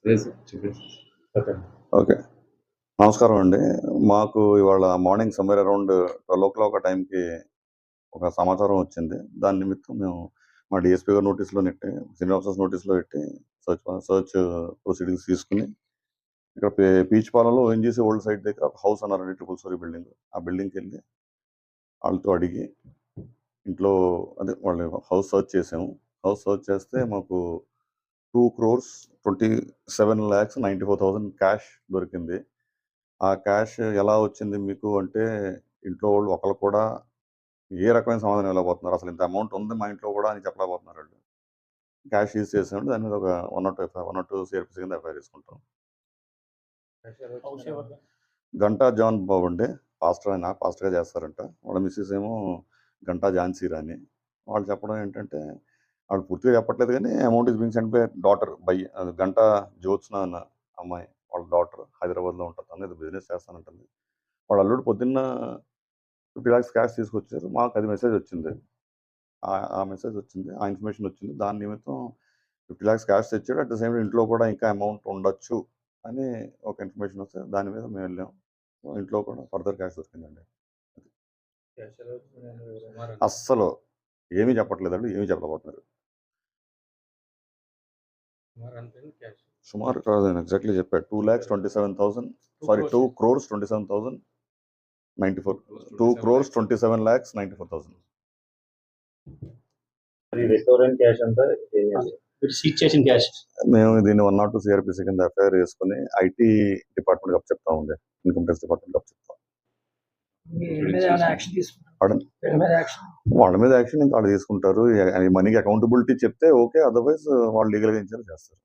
అదే సార్ చూపించు. చెప్పండి. ఓకే. నమస్కారం అండి. మాకు ఇవాళ మార్నింగ్ సమ్‌వేర్ అరౌండ్ 12:00 ఆ టైంకి ఒక సమాచారం వచ్చింది. దాని నిమిత్తం మేము మా డీఎస్పీ గారి నోటీస్‌లో నెట్టి, సీనియర్ ఆఫీసర్స్ నోటీస్‌లో పెట్టి సర్చ్ ప్రొసీడింగ్స్ తీసుకొని ఇక్కడ పీచుపాలెంలో ఓఎన్జీసీ ఓల్డ్ సైట్ దగ్గర ఒక హౌస్ అన్నారండి, ట్రిపుల్ స్టోరీ బిల్డింగ్. ఆ బిల్డింగ్‌కెళ్ళి వాళ్ళతో అడిగి ఇంట్లో అదే వాళ్ళు హౌస్ సర్చ్ చేసాము. హౌస్ సర్చ్ చేస్తే మాకు 2,27,94,000 క్యాష్ దొరికింది. ఆ క్యాష్ ఎలా వచ్చింది మీకు అంటే, ఇంట్లో వాళ్ళు ఒకళ్ళు కూడా ఏ రకమైన సమాధానం ఇవ్వలేకపోతున్నారు. అసలు ఇంత అమౌంట్ ఉంది మా ఇంట్లో కూడా అని చెప్పలేకపోతున్నారు వాళ్ళు. క్యాష్ సీజ్ చేసామండి. దాని మీద ఒక 102 సీఆర్‌పీసీ కింద ఎఫ్ఐఆర్ తీసుకుంటాం. గంటా జాన్ బాబు అండి, పాస్టర్ ఆయన, పాస్టర్గా చేస్తారంట. వాళ్ళ మిస్సెస్ ఏమో గంటా ఝాన్సీ రాణి. వాళ్ళు చెప్పడం ఏంటంటే, వాళ్ళు పూర్తిగా చెప్పట్లేదు కానీ amount is being sent by daughter by Ganta Jyotsna అన్న అమ్మాయి, వాళ్ళ డాటర్ హైదరాబాద్లో ఉంటుంది. తను ఏదో బిజినెస్ చేస్తానంటుంది. వాళ్ళ అల్లుడు పొద్దున్న 50 లాక్స్ క్యాష్ తీసుకొచ్చారు. మాకు అది మెసేజ్ వచ్చింది. ఆ మెసేజ్ వచ్చింది, ఆ ఇన్ఫర్మేషన్ వచ్చింది. దాని నిమిత్తం 50 లాక్స్ క్యాష్ తెచ్చాడు. అట్ ద సేమ్ ఇంట్లో కూడా ఇంకా అమౌంట్ ఉండొచ్చు అని ఒక ఇన్ఫర్మేషన్ వస్తే దాని మీద మేము వెళ్ళాం. ఇంట్లో కూడా ఫర్దర్ క్యాష్ దొరికిందండి. అస్సలు ఏమీ చెప్పట్లేదండి, ఏమీ చెప్పలేకపోతున్నారు. సుమారు కాదు, నేను ఎగ్జాక్ట్లీ చెప్పాడు. 2,27,000 సారీ 2,27,094 2,27,94,000. మేము దీన్ని 102 సీఆర్‌పీసీ కింద ఎఫ్ఐఆర్ వేసుకుని ఐటీ డిపార్ట్మెంట్ అప్ చెప్తా ఉంది, ఇన్కమ్ ట్యాక్స్ డిపార్ట్మెంట్ అప్ చెప్తాం. వాళ్ళ మీద యాక్షన్ ఇంకా వాళ్ళు తీసుకుంటారు. మనీకి అకౌంటబిలిటీ చెప్తే ఓకే, అదర్వైజ్ వాళ్ళు లీగల్గా చేస్తారు.